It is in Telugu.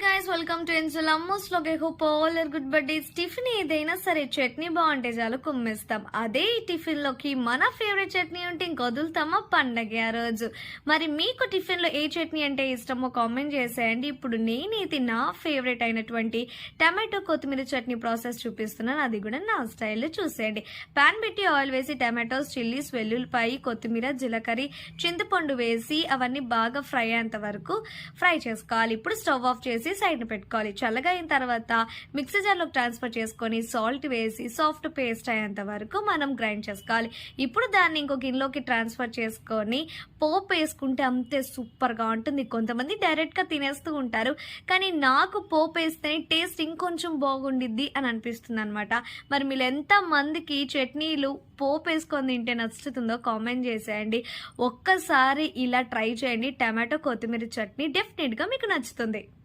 గైస్ వెల్కమ్ టు ఇన్సుల్ అమ్మోస్ లోకి hope all are good buddies. Tiffin ఏదైనా సరే చట్నీ బాగుంటే చాలు కుమ్మేస్తాం. అదే ఈ టిఫిన్ లోకి మన ఫేవరెట్ చట్నీ ఉంటే ఇంకొదులుతామా పండగ ఆ రోజు. మరి మీకు టిఫిన్ లో ఏ చట్నీ అంటే ఇష్టమో కామెంట్ చేసేయండి. ఇప్పుడు నేనైతే నా ఫేవరెట్ అయినటువంటి టమాటో కొత్తిమీర చట్నీ ప్రాసెస్ చూపిస్తున్నాను, అది కూడా నా స్టైల్లో చూసేయండి. పాన్ పెట్టి ఆయిల్ వేసి టమాటోస్, చిల్లీస్, వెల్లుల్లిపాయ, కొత్తిమీర, జీలకర్ర, చింతపండు వేసి అవన్నీ బాగా ఫ్రై అయ్యేంత వరకు ఫ్రై చేసుకోవాలి. ఇప్పుడు స్టవ్ ఆఫ్ చేసి సైడ్ పెట్టుకోవాలి. చల్లగా అయిన తర్వాత మిక్సీ జార్లోకి ట్రాన్స్ఫర్ చేసుకొని సాల్ట్ వేసి సాఫ్ట్ పేస్ట్ అయ్యేంత వరకు మనం గ్రైండ్ చేసుకోవాలి. ఇప్పుడు దాన్ని ఇంకో గిన్నెలోకి ట్రాన్స్ఫర్ చేసుకొని పోపు వేసుకుంటే అంతే సూపర్గా ఉంటుంది. కొంతమంది డైరెక్ట్గా తినేస్తూ ఉంటారు, కానీ నాకు పోపు వేస్తేనే టేస్ట్ ఇంకొంచెం బాగుండిద్ది అని అనిపిస్తుంది అనమాట. మరి మీరు ఎంతమందికి చట్నీలు పోపు వేసుకొని తింటే నచ్చుతుందో కామెంట్ చేసేయండి. ఒక్కసారి ఇలా ట్రై చేయండి. టమాటో కొత్తిమీర చట్నీ డెఫినెట్గా మీకు నచ్చుతుంది.